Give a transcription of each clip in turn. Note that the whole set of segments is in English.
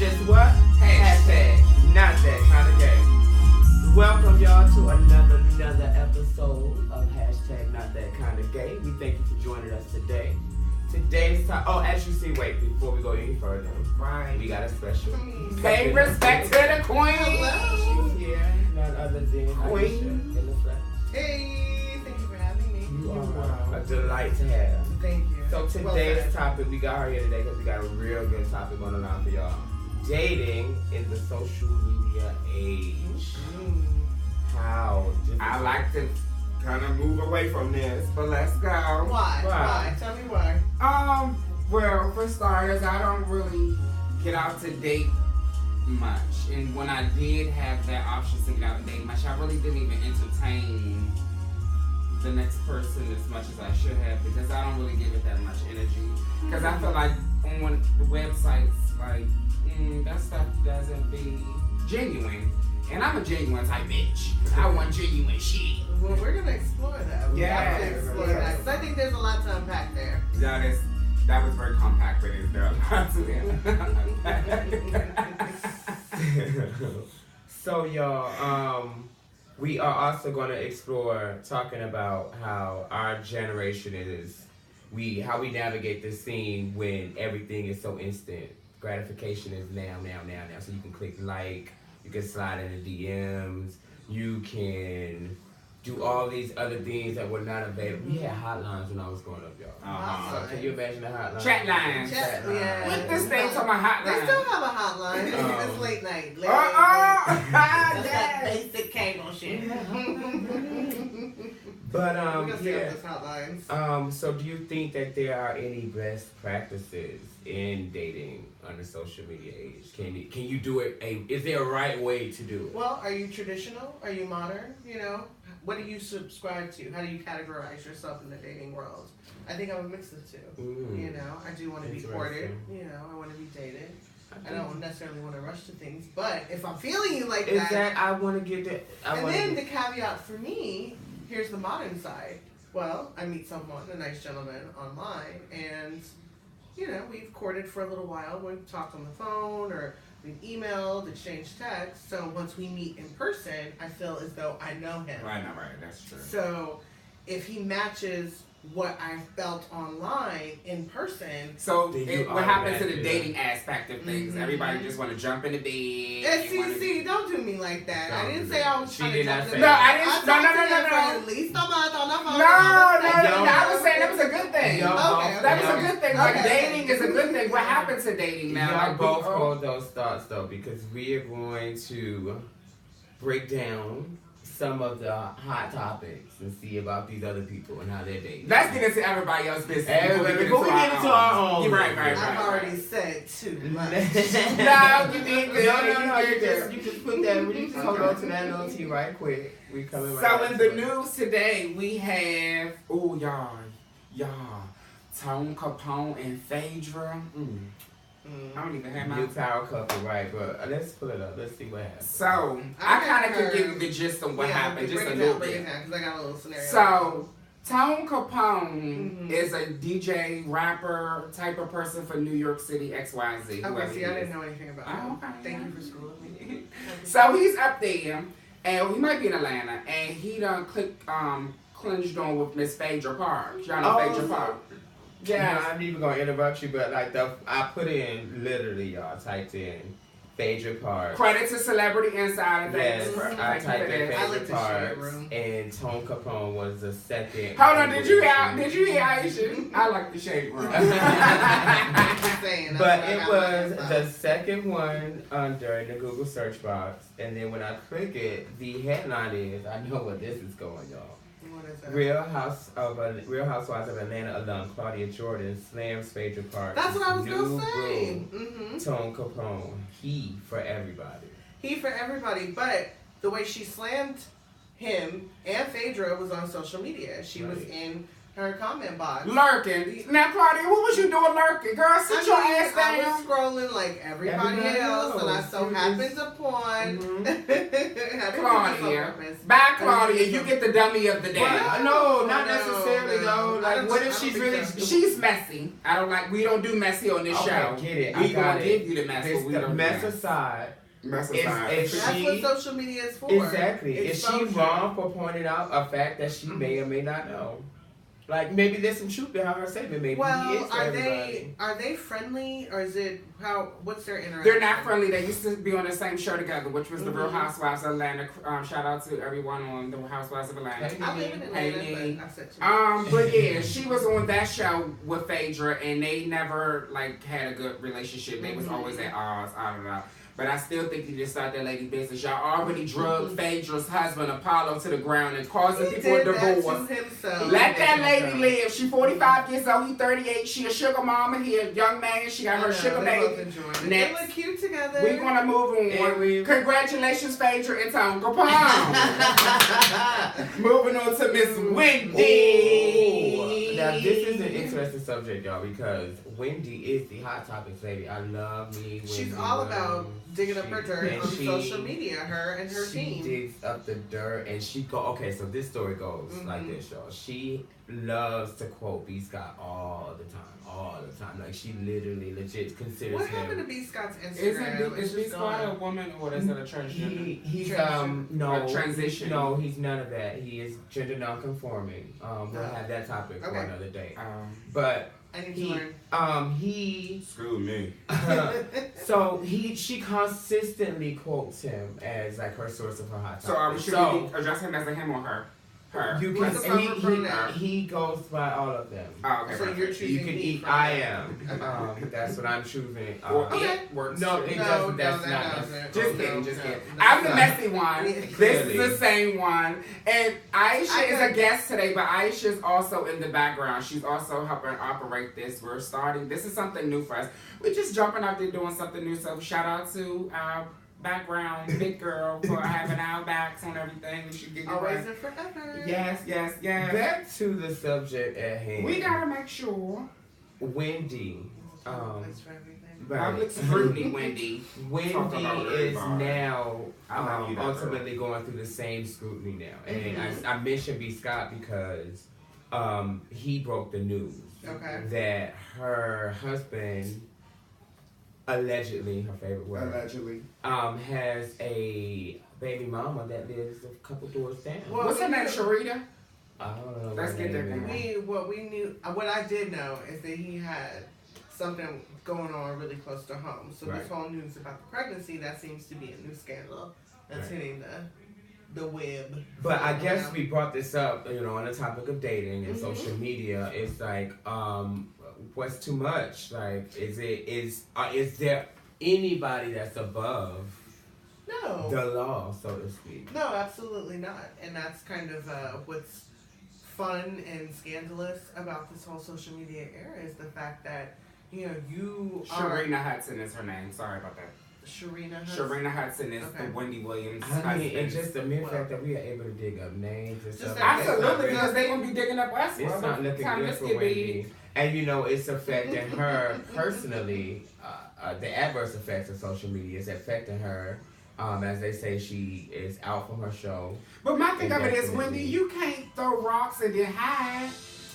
just what? Hashtag not that kind of gay. Welcome y'all to another episode of Hashtag Not That Kind of Gay. We thank you for joining us today. Today's time. Oh, actually, wait, before we go any further, right? We got a special. Pay respect to the queen. Hello. She's here, none other than Queen in the flesh. Hey, thank you for having me. You are a delight to have. Thank you. So today's topic, we got her here today because we got a real good topic on the line for y'all. Dating in the social media age. How? I like to kind of move away from this, but let's go. Why? Tell me why. Well, for starters, I don't really get out to date much, and when I did have that option to get out to date much, I really didn't even entertain the next person as much as I should have because I don't really give it that much energy. Because I feel like on the websites, like that stuff doesn't be genuine. And I'm a genuine type bitch. I want genuine shit. Well, we're gonna explore that. We have to explore that. Because I think there's a lot to unpack there. That was very compact, but is there a lot to unpack? So y'all, we are also gonna explore talking about how our generation how we navigate the scene when everything is so instant. Gratification is now. So you can click like. You can slide in the DMs. You can do all these other things that were not available. We had hotlines when I was growing up, y'all. So can you imagine the hotline? Chat lines. Yeah. What this thing talking about hotline? They still have a hotline. It's late night. That's that basic cable shit. But we're gonna see those hotlines. So do you think that there are any best practices in dating on the social media age? Can you do it? Is there a right way to do it? Well, are you traditional? Are you modern? You know, what do you subscribe to? How do you categorize yourself in the dating world? I think I'm a mix of the two. You know, I do want to be courted. You know, I want to be dated. I don't necessarily want to rush to things, but if I'm feeling you like that, I want to get that. And then the caveat for me. Here's the modern side. Well, I meet someone, a nice gentleman, online, and, you know, we've courted for a little while. We've talked on the phone, or we've emailed, exchanged texts. So once we meet in person, I feel as though I know him. Right, that's true. So if he matches what I felt online in person. So what happens to the dating aspect of things? Everybody just want to jump in the bed. See, don't do me like that. I didn't say I was trying to jump in the bed. No, I didn't. No. At least a month on the phone. No. I was saying that was a good thing. That was a good thing. Like dating is a good thing. What happens to dating now? Y'all both hold those thoughts though, because we are going to break down some of the hot topics and see about these other people and how they're dating. Let's get into everybody else's business. Before we get into our own. You're right. I've already said too much. No, you did good. No, you just put that, you just hold on to that little tea right quick. We coming right So in the news today, we have, y'all, Tone Capone and Phaedra. I don't even have my new power couple, right? But let's pull it up. Let's see what happens. So I kind of could give you the gist of what happened, just a little bit. Because I got a little scenario. So Tone Capone is a DJ, rapper type of person for New York City, XYZ. Okay, see, I didn't know anything about him. Okay. Thank you for schooling me. So he's up there, and he might be in Atlanta, and he done clinged on with Miss Phaedra Park. Y'all know Phaedra Park. Yeah, I'm even gonna interrupt you, but like I put in literally, y'all typed in Phaedra Park. Credit to Celebrity Insider. Yes, I typed in Phaedra Park, and Tone Capone was the second. Hold on, did you hear Aisha? I like the shade room. But it was the second one under in the Google search box, and then when I click it, the headline is, I know where this is going, y'all. Real Housewives of Atlanta alum Claudia Jordan slams Phaedra Park. That's what I was gonna say. Tone Capone, he for everybody. But the way she slammed him and Phaedra was on social media. She was in her comment box. Lurking. Now, Claudia, what was you doing lurking? Girl, sit your ass down. I was scrolling like everybody else, and I so happened upon Claudia. Bye, Claudia. You get the dummy of the day. Well, no, not necessarily though. Like, what if she's really? She's messy. I don't like. We don't do messy on this show. Get it. We gonna give you the mess, but we the don't mess aside. Mess aside. That's what social media is for. Exactly. Is she wrong for pointing out a fact that she may or may not know? Like, maybe there's some truth behind her statement. Maybe he is for everybody. Are they friendly, or is it what's their interaction? They're not friendly. They used to be on the same show together, which was the Real Housewives of Atlanta. Shout out to everyone on the Housewives of Atlanta. I live in Atlanta, but I said but yeah, she was on that show with Phaedra, and they never like had a good relationship. They was always at odds. I don't know. But I still think you just start that lady business. Y'all already drugged Phaedra's husband Apollo to the ground and causing people a divorce. Let that lady live. She 45 years old. He 38. She a sugar mama. He a young man. She got her sugar baby. They look cute together. We're gonna move on. Congratulations, Phaedra and Tonka Palm. Moving on to Miss Wendy. Now this is an interesting subject, y'all, because Wendy is the hot topics lady. I love me. Wendy. She's all about digging up her dirt on social media. Her and her team. She digs up the dirt, and she go. Okay, so this story goes like this, y'all. She loves to quote B. Scott all the time. Like, she literally, legit considers what him. What happened to B. Scott's Instagram? Is B. Scott a woman, or is it a transgender? He's a transition. No, he's none of that. He is gender non-conforming. We'll have that topic for another day. But I need to learn. Screw me. So she consistently quotes him as like her source of her hot topic. So should we address him as a him or her? Her. You can. He goes by all of them. Oh, okay. So you're choosing. You can eat. I am. That's what I'm choosing. It works. No, it doesn't. That's not. Just kidding. I'm the messy one. This is the same one. And Aisha is a guest today, but Aisha is also in the background. She's also helping operate this. We're starting. This is something new for us. We're just jumping out there doing something new. So shout out to our background big girl for having our backs on everything. We should get always and forever. Yes. Back to the subject at hand. We gotta make sure. Wendy. Public scrutiny, Wendy. Wendy is now ultimately going through the same scrutiny now. And I mentioned B. Scott because he broke the news that her husband, allegedly, her favorite word, has a baby mama that lives a couple doors down. Well, what's her name, Sharita? I don't know. Let's get that. What I did know is that he had something going on really close to home. So this whole news about the pregnancy, that seems to be a new scandal that's hitting the web. But I guess we brought this up, on the topic of dating and social media. It's like, what's too much? Like, is there anybody that's above the law, so to speak? No, absolutely not. And that's kind of what's fun and scandalous about this whole social media era is the fact that you are. Sharina Hudson is her name. Sorry about that. Sharina Hudson is the Wendy Williams. I mean, it's just the mere fact that we are able to dig up names and stuff. Absolutely, because they're going to be digging up us. It's not looking good for Wendy. And it's affecting her personally. The adverse effects of social media is affecting her. As they say, she is out from her show. But my thing of it is, Wendy, you can't throw rocks and then hide.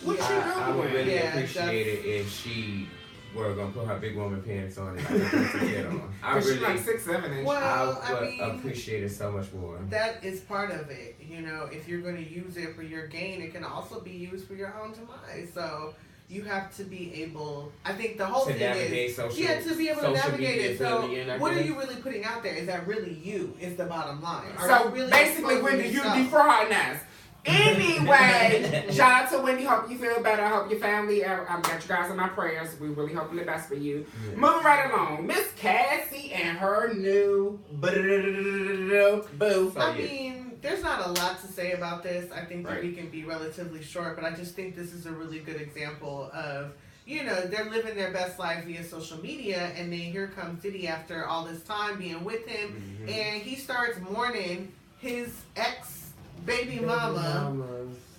What you doing? I would really appreciate it if she were gonna put her big woman pants on and get on. She's like 6'7" inch. Well, I would appreciate it so much more. That is part of it. If you're going to use it for your gain, it can also be used for your own demise. So you have to be able. I think the whole thing is to be able to navigate it. So what are you really putting out there? Is that really you? Is the bottom line. So basically, Wendy, you defrauding us. Anyway, shout out to Wendy. Hope you feel better. I hope your family. I've got you guys in my prayers. We really hoping the best for you. Yeah. Moving right along, Miss Cassie and her new boo. I mean, there's not a lot to say about this. I think that we can be relatively short, but I just think this is a really good example of, they're living their best life via social media, and then here comes Diddy after all this time being with him, and he starts mourning his ex baby mama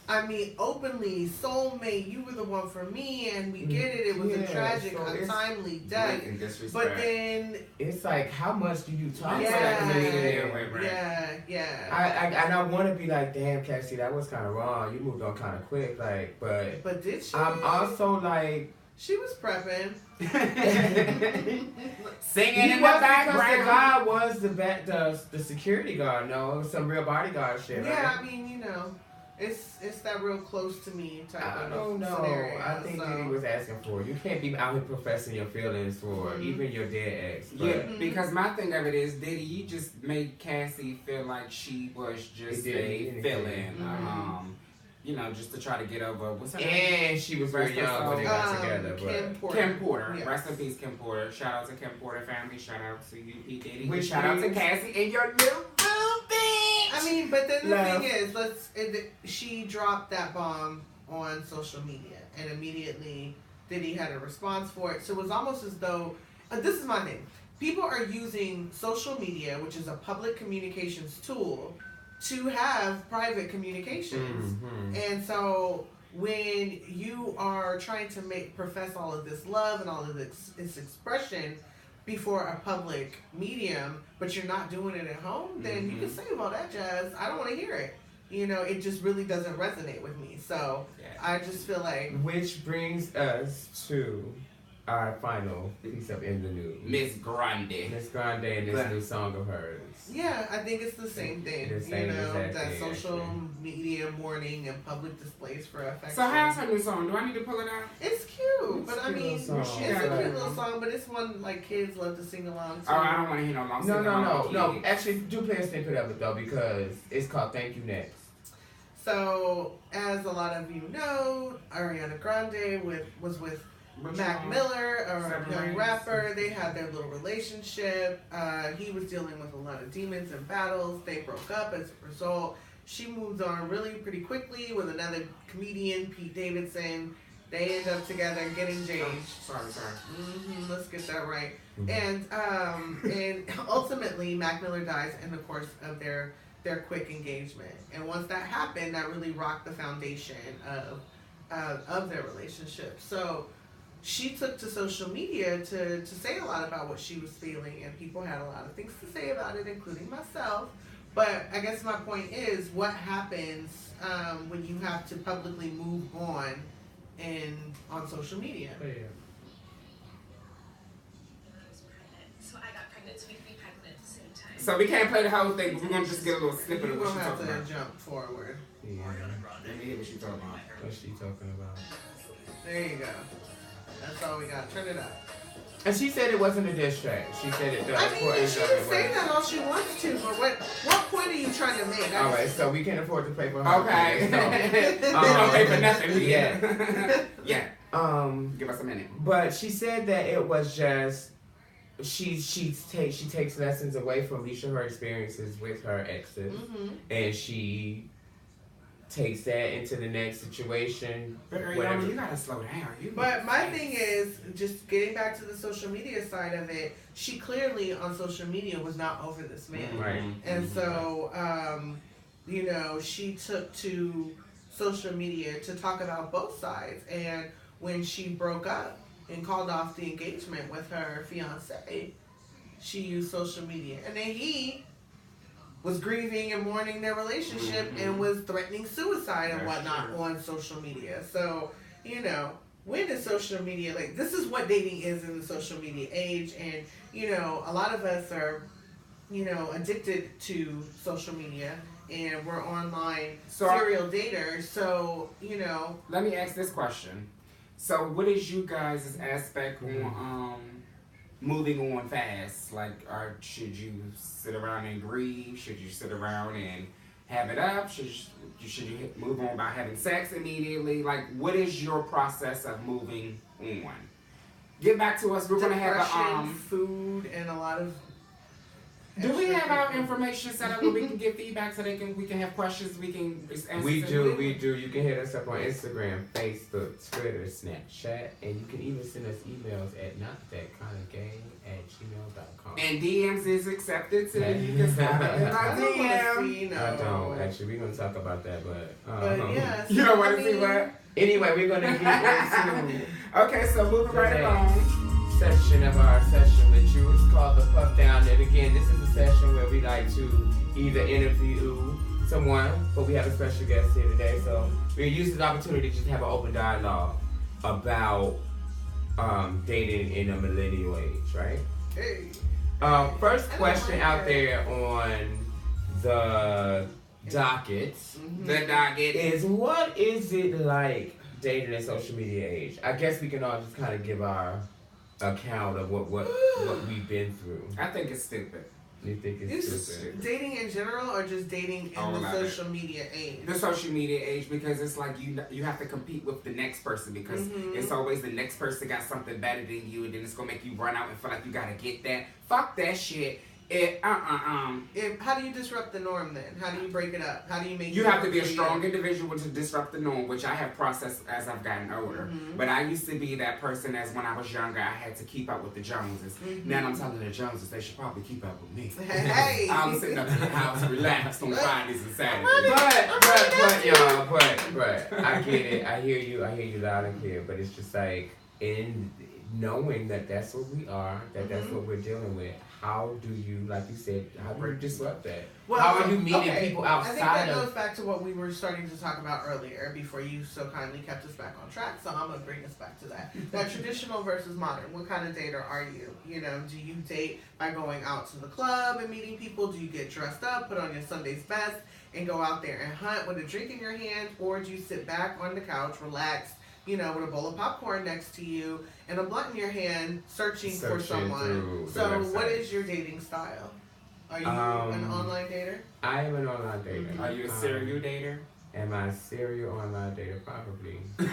I mean, openly, soulmate, you were the one for me, and we get it. It was a tragic, untimely death. But then it's like, how much do you talk yeah, to that man? Yeah. And I want to be like, damn, Cassie, that was kind of wrong. You moved on kind of quick, like, But did she? I'm also like, she was prepping, singing in the background. Because the guy was the security guard. No, some real bodyguard shit. Yeah, right? I mean, you know. It's that real close to me type I of don't know. scenario. I think Diddy was asking for it. You can't be out here professing your feelings for even your dead ex. But Yeah, because my thing of it is, Diddy, you just made Cassie feel like she was just a fill-in. You know, just to try to get over what's her name? And she was very young when they got together. Kim Porter. Yes. Rest in peace, Kim Porter. Shout out to Kim Porter family. Shout out to you, P. Diddy. Which shout out to Cassie and your little bitch. I mean, but then the thing is, she dropped that bomb on social media, and immediately Diddy had a response for it. So it was almost as though, this is my thing, people are using social media, which is a public communications tool, to have private communications. And so when you are trying to profess all of this love and all of this expression before a public medium, but you're not doing it at home, then you can say all that jazz. I don't want to hear it. You know, it just really doesn't resonate with me. So I just feel like... Which brings us to our final piece of In the News. Miss Grande and this new song of hers. Yeah, I think it's the same thing. That social media mourning and public displays for affection. So how's her new song? Do I need to pull it out? It's cute, but I mean, it's a cute little song, but it's one like kids love to sing along to. Oh, I don't want to hear no long singing. No. Actually, do play a snippet of it though, because it's called "Thank You Next." So, as a lot of you know, Ariana Grande was with Mac Miller, a young rapper. They had their little relationship. He was dealing with a lot of demons and battles. They broke up as a result. She moved on really pretty quickly with another comedian, Pete Davidson. They end up together getting engaged. Sorry. Let's get that right. And ultimately, Mac Miller dies in the course of their quick engagement. And once that happened, that really rocked the foundation of their relationship. So she took to social media to say a lot about what she was feeling, and people had a lot of things to say about it, including myself. But I guess my point is, what happens when you have to publicly move on on social media? Oh, yeah. So I got pregnant, so we can be pregnant at the same time. So we can't play the whole thing, but we're going to just get a little snippet of what she's talking about. You're going to have to jump forward. Yeah. Let me hear what she's talking about. What's she talking about? There you go. That's all we got. Turn it up. And she said it wasn't a diss track. She said it. I mean, she can say that all she wants to, but what point are you trying to make? All right, so we can't afford to pay for her. Okay. We don't pay for nothing. Yeah. Give us a minute. But she said that it was just she takes lessons away from each of her experiences with her exes, and she takes that into the next situation. But Ariana, you gotta slow down. But my thing is, just getting back to the social media side of it, she clearly on social media was not over this man. Right. And so, she took to social media to talk about both sides. And when she broke up and called off the engagement with her fiance, she used social media. And then he was grieving and mourning their relationship and was threatening suicide and whatnot on social media. So, when is social media, like, this is what dating is in the social media age. And, a lot of us are, addicted to social media, and we're online serial daters. So, Let me ask this question. So what is you guys' aspect on moving on fast? Like, should you sit around and grieve? Should you sit around and have it up? Should you move on by having sex immediately? Like, what is your process of moving on? Get back to us. We're going to have food, and a lot of Do we have our information set up where we can get feedback so we can have questions we can answer? We do. You can hit us up on Instagram, Facebook, Twitter, Snapchat, and you can even send us emails at notthatkindagang@gmail.com. And DMs is accepted too. You can slide up in my DM. I don't actually. We're gonna talk about that, but yeah, you don't want to see what? Anyway, we're gonna get into okay. So moving right along. Section of our session with you. It's called the Puff Down. And again, this is a session where we like to either interview someone, but we have a special guest here today, so we're using the opportunity to just have an open dialogue about dating in a millennial age, right? Hey. First question out there on the docket. The docket is, what is it like dating in social media age? I guess we can all just kind of give our account of what we've been through. I think it's stupid. You think it's stupid? Dating in general, or just dating in the social media age? The social media age, because it's like you have to compete with the next person, because it's always the next person got something better than you, and then it's gonna make you run out and feel like you gotta get that. Fuck that shit. How do you disrupt the norm then? How do you break it up? How do you make you have to be a strong individual to disrupt the norm, which I have processed as I've gotten older. But I used to be that person as when I was younger, I had to keep up with the Joneses. Now I'm telling the Joneses they should probably keep up with me. Hey. I'm sitting up in the house relaxed on Fridays and Saturdays. But y'all, but I get it. I hear you loud and clear. But it's just like, in knowing that that's what we are, that's what we're dealing with. How do you, like you said, how do you disrupt that? Well, how are you meeting people outside I think that goes back to what we were starting to talk about earlier before you so kindly kept us back on track. So I'm going to bring us back to that. That traditional versus modern. What kind of dater are you? You know, do you date by going out to the club and meeting people? Do you get dressed up, put on your Sunday's best, and go out there and hunt with a drink in your hand? Or do you sit back on the couch, relax, you know, with a bowl of popcorn next to you and a blunt in your hand, searching for someone? So what is your dating style? Are you an online dater? I am an online dater. Are you a serial dater? Am I a serial online dater? Probably. And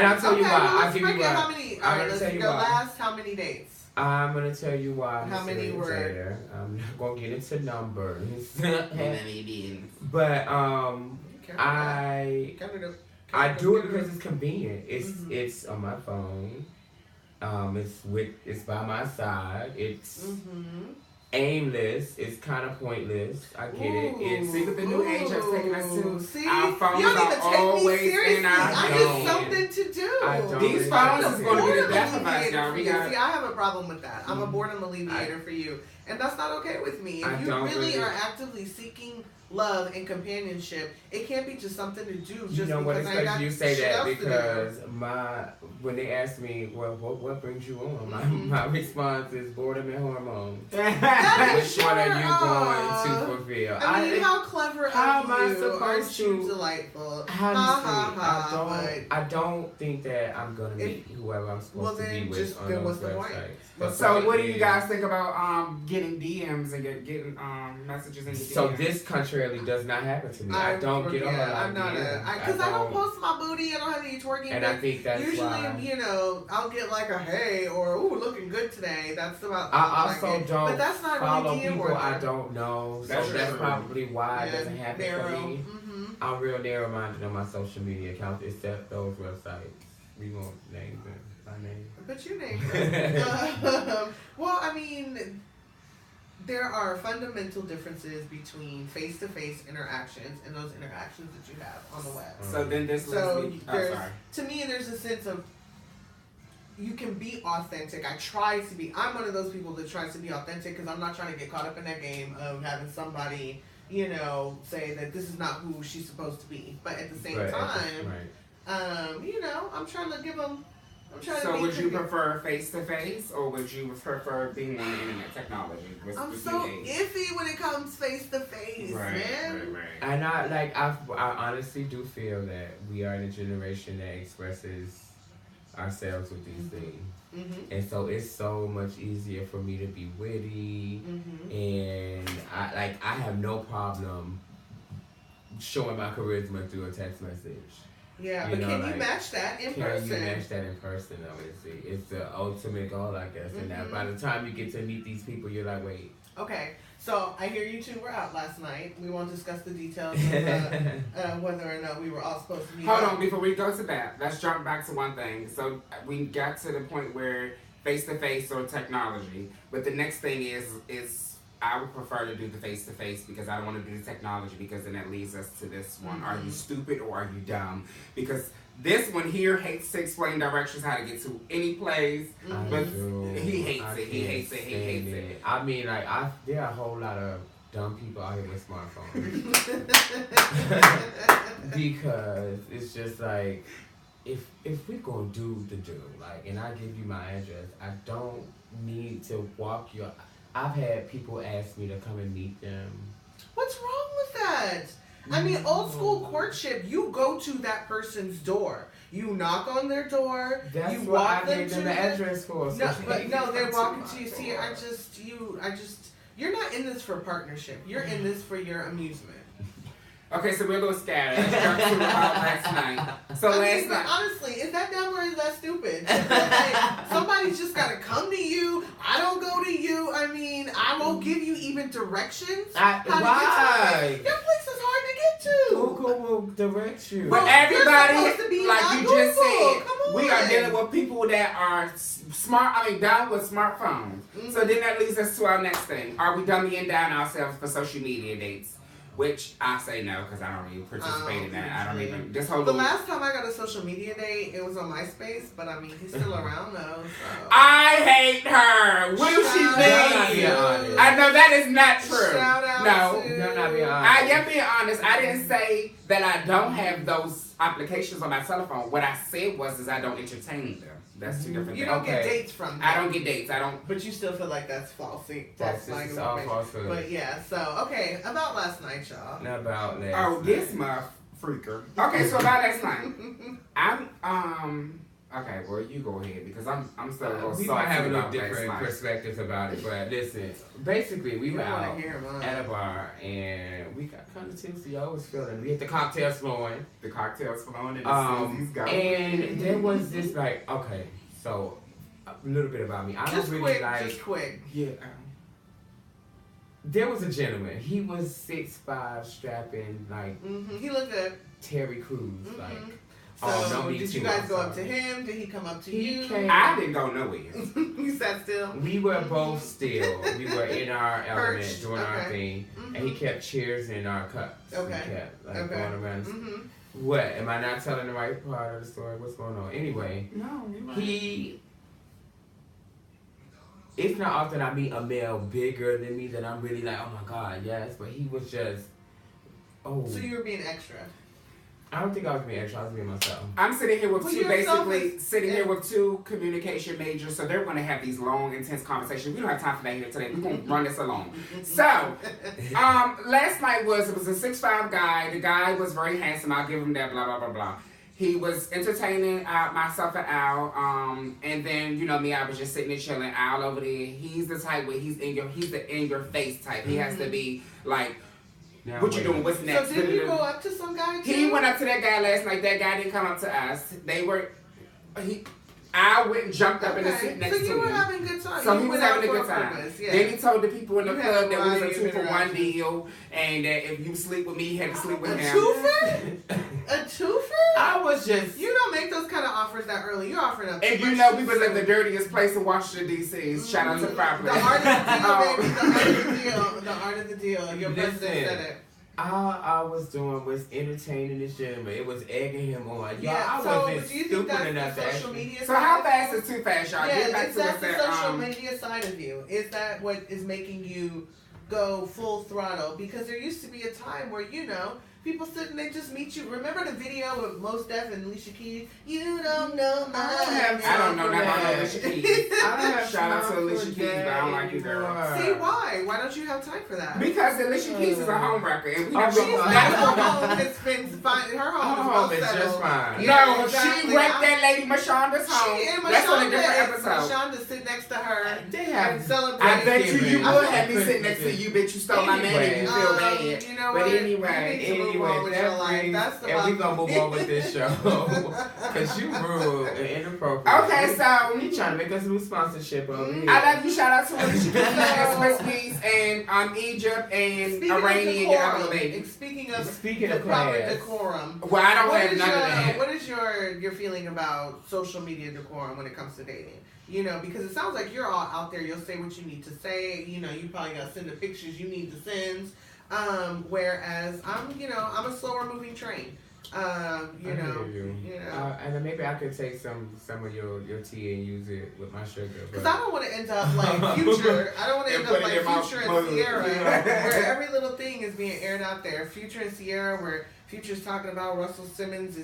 I'll tell you why. Well, I'll give you why. How many? All right, let's go last. How many dates? I'm gonna tell you why. How many were? Dater. I'm not gonna get into numbers. But I do it because it's convenient. It's on my phone. It's by my side. It's aimless. It's kind of pointless. I get it. It's see what the new age has taken us to. See, our phones you don't are even take me always seriously. in our I need something to do. These phones is going to be the death of us, y'all. See, I have a problem with that. I'm a boredom alleviator for you, and that's not okay with me. If you really are actively seeking love and companionship, it can't be just something to do. Just it's I got you say that because do. when they ask me, well, what brings you on? My response is boredom and hormones. Which one are you going to fulfill? I mean, how clever how are am I you? supposed Aren't you to? delightful? I don't think that I'm gonna meet whoever I'm supposed to be with on those websites. So what do you guys think about getting DMs and getting messages in your DMs? So this contrarily does not happen to me. I don't get a whole lot of DMs. Because I don't post my booty. I don't have any twerking. And I think that's usually, why. you know, I'll get like a hey or ooh, looking good today. That's about. I also don't but that's not follow really people I don't know. So that's probably why it doesn't happen for me. I'm real narrow-minded on my social media accounts, except those websites. We won't name them. My name. But you named them. Well, I mean, there are fundamental differences between face-to-face interactions and those interactions that you have on the web. So then this to me, there's a sense of you can be authentic. I'm one of those people that tries to be authentic because I'm not trying to get caught up in that game of having somebody, you know, say that this is not who she's supposed to be. But at the same time, you know, I'm trying to give them. So would you prefer face-to-face or would you prefer being on the internet technology? I'm so iffy when it comes face-to-face, man. Right. And I honestly do feel that we are in a generation that expresses ourselves with these things. And so it's so much easier for me to be witty, and I have no problem showing my charisma through a text message. Yeah, You but know, can you like, match that in Can person? you match that in person though? It's the ultimate goal, I guess. And that by the time you get to meet these people, you're like, wait. Okay, so I hear you two were out last night. We won't discuss the details of whether or not we were all supposed to be. Hold on, before we go to that, let's jump back to one thing. So we got to the point where face-to-face or technology, but the next thing is I would prefer to do the face-to-face because I don't want to do the technology because then that leads us to this one. Are you stupid or are you dumb? Because this one here hates to explain directions, how to get to any place, but he hates it. He hates it. He hates it. I mean, like, there are a whole lot of dumb people out here with smartphones. Because it's just like, if we're gonna do the do, like, and I give you my address, I don't need to walk your. I've had people ask me to come and meet them. What's wrong with that? I mean, old school courtship, you go to that person's door. You knock on their door. That's you what walk I them gave to them the address for. So they're walking to you. See, you're not in this for partnership. You're in this for your amusement. Okay, so we're a little scattered. Let's jump to last night. So last night, honestly, is that dumb or is that stupid? Like, somebody's just gotta come to you. I don't go to you. I mean, I won't give you even directions. Why? Your place is hard to get to. Google will direct you. but Well, everybody, you're supposed to be like on you just Google. said, Come we are on. dealing with people that are smart. I mean, down with smartphones. So then that leads us to our next thing: are we dumbing down ourselves for social media dates? Which I say no because I don't really participate in that. I don't even this whole. The last time I got a social media date, it was on MySpace, but I mean, he's still around though. So. I hate her. What does she mean? I know that is not true. Shout out No, to- You're not being honest. I am being honest. I didn't say that I don't have those applications on my telephone. What I said was I don't entertain them. That's two different You things. don't get dates from them. I don't get dates. I don't. But you still feel like that's false. That's just all falsehood. But yeah, so okay, about last night, y'all. Not about that. Oh, this muff freaker. Okay, so about last night, I'm Okay, well you go ahead because I'm still a little We salty might have a little about last different night. perspectives about it, but listen, basically we You were don't wanna out hear mine. at a bar and we got kind of tipsy. I was feeling. We had the cocktails flowing, The cocktails flowing and the Susie's going. and there was this like, okay, so a little bit about me. I Just don't really quick, like. just quick. Yeah. There was a gentleman. He was 6'5", strapping like He looked good. Terry Crews, like. So don't be did you too guys go outside. up to him? Did he come up to He you? came- I didn't go nowhere. You sat still. We were both still. We were in our element Perched, doing our okay. thing, and he kept cheers in our cups. Okay. He kept like Okay. going around. Mm-hmm. What? Am I not telling the right part of the story? What's going on? Anyway, No, you're right. he. It's not often I meet a male bigger than me that I'm really like, oh my god, yes. But he was just, oh. So you were being extra. I don't think I was being extra. I was being myself. I'm sitting here with Well, two, you're basically selfish. sitting here with two communication majors, so they're going to have these long, intense conversations. We don't have time for that here today. We're going to run this along. So, last night it was a 6'5" guy. The guy was very handsome. I'll give him that. Blah blah blah blah. He was entertaining myself and Al, and then you know me, I was just sitting there chilling. Al over there, he's the type where he's the in your face type. He has to be like. Now, What you wait. doing? What's next? So did you go up to some guy too? He went up to that guy last night. That guy didn't come up to us. I went and jumped up in the seat next so to you were him. having a good time. So You he was went out having a for good time. purpose, yeah. Then he told the people in the You club had a that we was variety a of 2-for-1 interactions. deal, and that if you sleep with me, you had to sleep with A him. twofer? A twofer? I was just. You don't make those kind of offers that early. You're offering up. And too you much know too we was at the soon. dirtiest place in Washington D.C. Shout out to the fireplace. The art of the deal, baby. The art of the deal. The art of the deal. Your president Listen. said it. All I was doing was entertaining this gentleman. It was egging him on. Y'all, Yeah. I So wasn't do you think stupid that's enough the to social actually. media? So how side? fast is too fast, y'all? Get back Is to that us the that social media side of you? Is that what is making you go full throttle? Because there used to be a time where, you know, people sit and they just meet you. Remember the video of Mos Def and Alicia Keys? You don't know my I don't know nothing about Yeah. Alicia Keys. I don't have Shout out to time Alicia for Keys, but I don't like you, that girl. anymore. See, why? Why don't you have time for that? Because Alicia Keys is a homewrecker, and we Oh, never she's She's not. not her home has been fine. Her Her home home is is well just settled. fine. Yeah, No, exactly. she wrecked that lady Mashonda's home. She and That's on a different Mashonda episode. Mashonda sit next to her They have. and celebrate. I bet you Thanksgiving. would have me sitting next to you, bitch. You stole my man and you feel Anyway. bad. You know But what? anyway, You need to move anyway, wrong with your that life. brings, That's the and we bottom. gonna move on with this show because you rude and inappropriate. Okay, so You trying to make us lose sponsorship over here? I love you. Shout out to the Swiss Beats and Egypt and Speaking Iranian, of your other decorum, baby. speaking of of proper class. decorum, Well, I don't what have is none of your that. what is your feeling about social media decorum when it comes to dating? You know, because it sounds like you're all out there. You'll say what you need to say. You know, you probably gotta send the pictures you need to send. Whereas I'm a slower moving train. You I know, hear you. And then maybe I could take some of your tea and use it with my sugar. because I don't want to end up like Future. I don't want to And end up put it in like my Future and mother. Sierra, Yeah. where every little thing is being aired out there. Future and Sierra, where Future's talking about Russell Simmons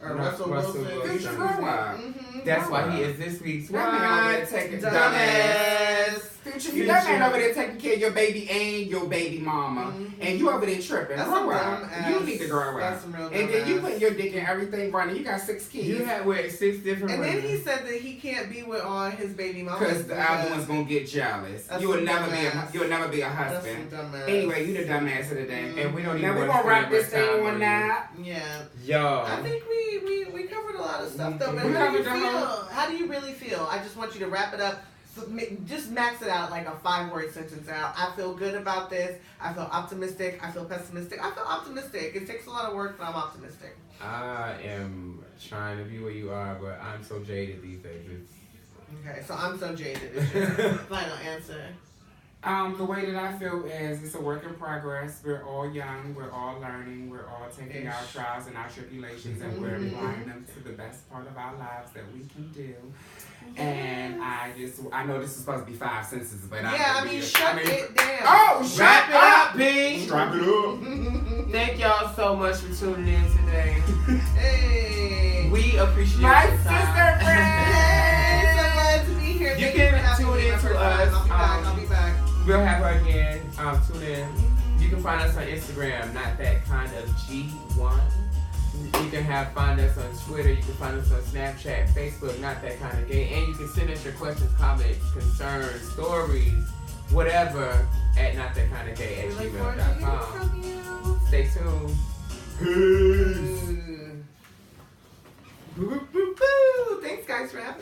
or Not Russell Russell Wilson. Wilson. Future grow up. Mm-hmm. That's why he is this week's That man over there taking Dumbass. Future, that man over there taking care of your baby and your baby mama, and you over there tripping. That's Grow some up. dumb You ass- need to grow that's up. some real And dumb then you ass. put your dick in everything running. You got 6 kids. You had 6 different And then women. he said that he can't be with all his baby mamas Because the other one's gonna get jealous. That's You will some never be dumbass. you'll never be a That's husband. some dumbass. Anyway, you the dumbass of the day. And we don't Now even we want gonna to wrap spend this much thing time on you. that. Yeah. Yo. I think we covered a lot of stuff though. But We how do you covered the feel? whole- How do you really feel? I just want you to wrap it up. So, just max it out like a 5-word sentence out. I feel good about this. I feel optimistic. I feel pessimistic. I feel optimistic. It takes a lot of work, but I'm optimistic. I am trying to be where you are, but I'm so jaded these days. Okay, so I'm so jaded. Is your final answer. The way that I feel is it's a work in progress. We're all young. We're all learning. We're all taking our trials and our tribulations, and we're applying them to the best part of our lives that we can do. And I know this is supposed to be 5 sentences, but shut it down. Oh, Wrap it up, B. Strap it up. Thank y'all so much for tuning in today. Hey. We appreciate My your sister time. Hey, so glad to be here. You Thank can for having tune me in my to first time. us, I'll be back. We'll have her again. Tune in. You can find us on Instagram, not that kind of G1. You can find us on Twitter. You can find us on Snapchat, Facebook, not that kind of gay. And you can send us your questions, comments, concerns, stories, whatever at notthatkindofgay We look forward to hearing @gmail.com. from you. Stay tuned. Peace. Thanks, guys, for having me.